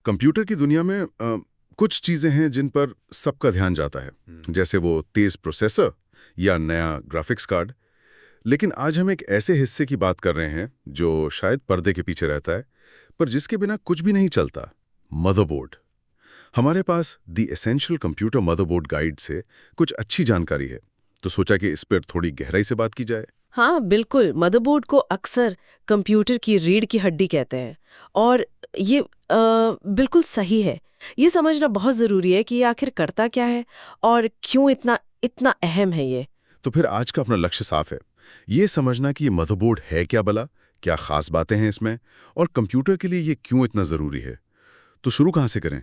Computer की दुनिया में कुछ चीजें हैं जिन पर सबका ध्यान जाता है, जैसे वो तेज प्रोसेसर या नया ग्राफिक्स कार्ड। लेकिन आज हम एक ऐसे हिस्से की बात कर रहे हैं जो शायद पर्दे के पीछे रहता है, पर जिसके बिना कुछ भी नहीं चलता। मदरबोर्ड। हमारे पास the essential computer motherboard guide से कुछ अच्छी जानकारी है, तो सोचा कि इस पर थोड़ी गहराई से बात की जाए। हाँ बिल्कुल, मदरबोर्ड को अक्सर कंप्यूटर की रीढ़ की हड्डी कहते हैं और ये बिल्कुल सही है। ये समझना बहुत ज़रूरी है कि ये आखिर करता क्या है और क्यों इतना इतना अहम है ये। तो फिर आज का अपना लक्ष्य साफ है, ये समझना कि ये मदरबोर्ड है क्या भला, क्या खास बातें हैं इसमें, और कंप्यूटर के लिए ये क्यों इतना ज़रूरी है। तो शुरू कहाँ से करें?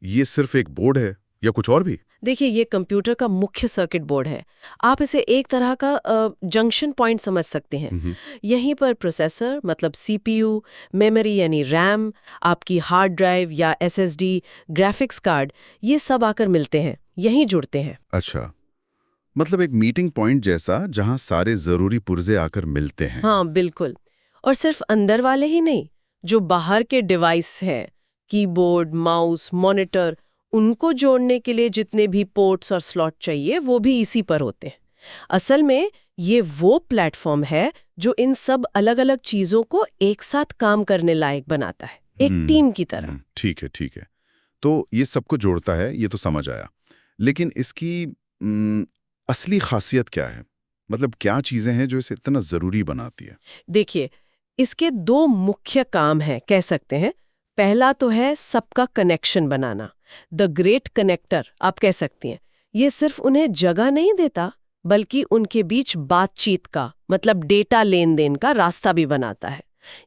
ये सिर्फ एक बोर्ड है या कुछ और भी? देखिए, ये कंप्यूटर का मुख्य सर्किट बोर्ड है। आप इसे एक तरह का जंक्शन पॉइंट समझ सकते हैं। यहीं पर प्रोसेसर मतलब सीपीयू, मेमोरी यानी रैम, आपकी हार्ड ड्राइव या एसएसडी, ग्राफिक्स कार्ड, ये सब आकर मिलते हैं, यहीं जुड़ते हैं। अच्छा, मतलब एक मीटिंग पॉइंट जैसा जहां सारे जरूरी पुर्जे आकर मिलते हैं। हाँ बिल्कुल। और सिर्फ अंदर वाले ही नहीं, जो बाहर के डिवाइस हैं, कीबोर्ड, माउस, मॉनिटर, उनको जोड़ने के लिए जितने भी पोर्ट्स और स्लॉट चाहिए वो भी इसी पर होते हैं। असल में ये वो प्लेटफॉर्म है जो इन सब अलग-अलग चीजों को एक साथ काम करने लायक बनाता है, एक टीम की तरह। ठीक है, ठीक है। तो ये सबको जोड़ता है, ये तो समझ आया। लेकिन इसकी असली खासियत क्या है? मतलब क्या चीजें हैं जो इसे इतना जरूरी बनाती है? देखिए, इसके दो मुख्य काम हैं, कह सकते हैं। पहला तो है सबका connection banana, the great connector आप कह सकती हैं। ये सिर्फ उन्हें जगह नहीं देता, बल्कि उनके बीच बातचीत का मतलब डेटा लेन देन का रास्ता भी बनाता है।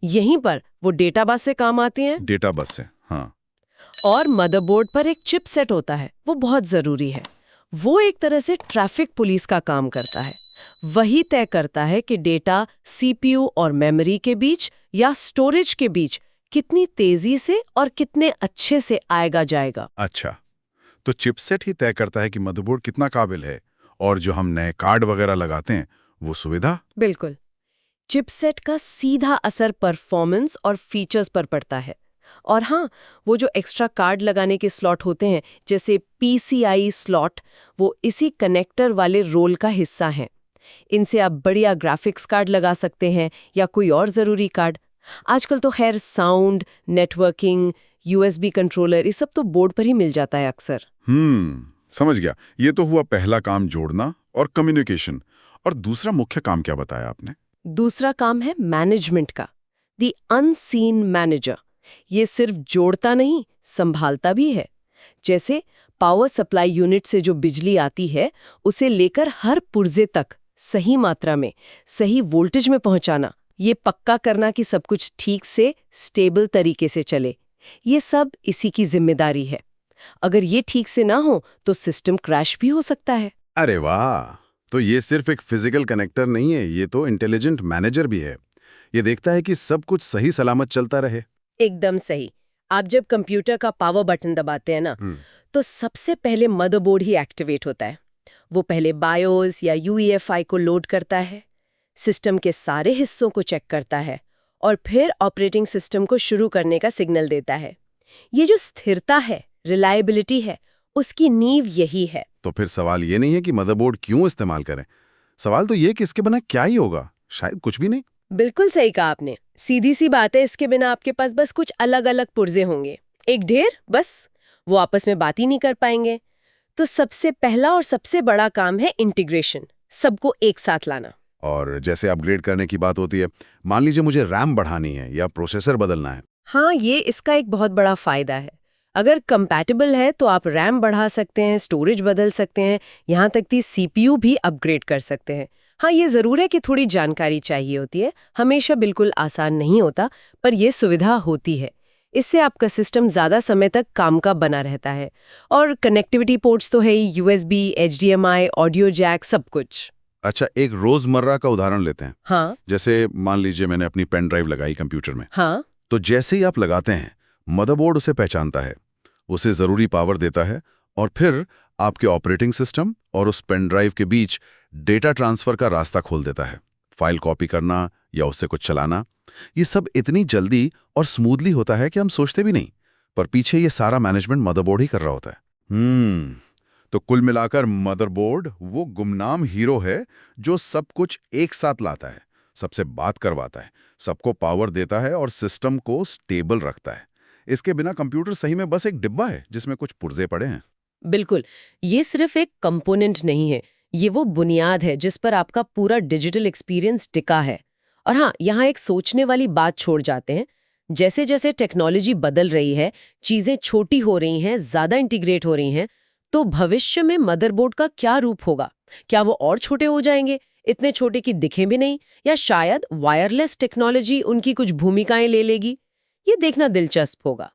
यहीं पर वो डेटा बस से काम आती हैं। डेटा बस से, हाँ। और मदरबोर्ड पर एक चिप सेट होता है, वो बहुत जरूरी है। वो एक तरह से ट्रैफिक पुलिस का काम करता है। वही तय करता है कि डेटा सीपीयू और मेमोरी के बीच या स्टोरेज के बीच कितनी तेजी से और कितने अच्छे से आएगा जाएगा। अच्छा, तो चिपसेट ही तय करता है कि मदरबोर्ड कितना काबिल है, और जो हम नए कार्ड वगैरह लगाते हैं वो सुविधा। बिल्कुल, चिपसेट का सीधा असर परफॉर्मेंस और फीचर्स पर पड़ता है। और हाँ, वो जो एक्स्ट्रा कार्ड लगाने के स्लॉट होते हैं जैसे पीसीआई स्लॉट, वो इसी कनेक्टर वाले रोल का हिस्सा हैं। इनसे आप बढ़िया ग्राफिक्स कार्ड लगा सकते हैं या कोई और ज़रूरी कार्ड। आजकल तो खैर साउंड, नेटवर्किंग, यूएसबी कंट्रोलर, ये सब तो बोर्ड पर ही मिल जाता है अक्सर। समझ गया। ये तो हुआ पहला काम, जोड़ना और कम्युनिकेशन। और दूसरा मुख्य काम क्या बताया आपने? दूसरा काम है मैनेजमेंट का, द अनसीन मैनेजर। ये सिर्फ जोड़ता नहीं, संभालता भी है। जैसे पावर सप्लाई यूनिट से जो बिजली आती है, उसे लेकर हर पुर्जे तक सही मात्रा में, सही वोल्टेज में पहुंचाना, ये पक्का करना कि सब कुछ ठीक से स्टेबल तरीके से चले, ये सब इसी की जिम्मेदारी है। अगर ये ठीक से ना हो तो सिस्टम क्रैश भी हो सकता है। अरे वाह! तो ये सिर्फ एक फिजिकल कनेक्टर नहीं है, ये तो इंटेलिजेंट मैनेजर भी है। ये देखता है कि सब कुछ सही सलामत चलता रहे। एकदम सही। आप जब कंप्यूटर का पावर बटन दबाते हैं ना, तो सबसे पहले मदरबोर्ड ही एक्टिवेट होता है। वो पहले बायोस या यूईएफआई को लोड करता है, सिस्टम के सारे हिस्सों को चेक करता है और फिर ऑपरेटिंग सिस्टम को शुरू करने का सिग्नल देता है। ये जो स्थिरता है, रिलायबिलिटी है, उसकी नींव यही है। तो फिर सवाल ये नहीं है कि मदरबोर्ड क्यों इस्तेमाल करें, सवाल तो ये कि इसके बिना क्या ही होगा। शायद कुछ भी नहीं। बिल्कुल सही कहा आपने। सीधी सी बात है, इसके बिना आपके पास बस कुछ अलग अलग पुर्जे होंगे, एक ढेर, बस वो आपस में बात ही नहीं कर पाएंगे। तो सबसे पहला और सबसे बड़ा काम है इंटीग्रेशन, सबको एक साथ लाना। और जैसे अपग्रेड करने की बात होती है, मान लीजिए मुझे रैम बढ़ानी है या प्रोसेसर बदलना है। हाँ, ये इसका एक बहुत बड़ा फायदा है। अगर कंपैटिबल है तो आप रैम बढ़ा सकते हैं, स्टोरेज बदल सकते हैं, यहाँ तक कि सीपीयू भी अपग्रेड कर सकते हैं। हाँ, ये ज़रूर है कि थोड़ी जानकारी चाहिए होती है, हमेशा बिल्कुल आसान नहीं होता, पर ये सुविधा होती है। इससे आपका सिस्टम ज़्यादा समय तक काम का बना रहता है। और कनेक्टिविटी पोर्ट्स तो है ही, यूएसबी, एचडीएमआई, ऑडियो जैक, सब कुछ। अच्छा, एक रोजमर्रा का उदाहरण लेते हैं। हाँ। जैसे मान लीजिए मैंने अपनी पेन ड्राइव लगाई कंप्यूटर में। हाँ। तो जैसे ही आप लगाते हैं, मदरबोर्ड उसे पहचानता है, उसे जरूरी पावर देता है, और फिर आपके ऑपरेटिंग सिस्टम और उस पेन ड्राइव के बीच डेटा ट्रांसफर का रास्ता खोल देता है। फाइल कॉपी करना या उससे कुछ चलाना, ये सब इतनी जल्दी और स्मूथली होता है कि हम सोचते भी नहीं। पर पीछे ये सारा मैनेजमेंट मदरबोर्ड ही कर रहा होता है। तो कुल मिलाकर मदरबोर्ड वो गुमनाम हीरो है जो सब कुछ एक साथ लाता है, सबसे बात करवाता है, सबको पावर देता है और सिस्टम को स्टेबल रखता है। इसके बिना कंप्यूटर सही में बस एक डिब्बा है जिसमें कुछ पुर्जे पड़े हैं। बिल्कुल, ये सिर्फ एक कंपोनेंट नहीं है, ये वो बुनियाद है जिस पर आपका पूरा डिजिटल एक्सपीरियंस टिका है। और हाँ, यहाँ एक सोचने वाली बात छोड़ जाते हैं। जैसे जैसे टेक्नोलॉजी बदल रही है, चीजें छोटी हो रही हैं, ज्यादा इंटीग्रेट हो रही हैं, तो भविष्य में मदरबोर्ड का क्या रूप होगा? क्या वो और छोटे हो जाएंगे, इतने छोटे कि दिखें भी नहीं, या शायद वायरलेस टेक्नोलॉजी उनकी कुछ भूमिकाएं ले लेगी? ये देखना दिलचस्प होगा।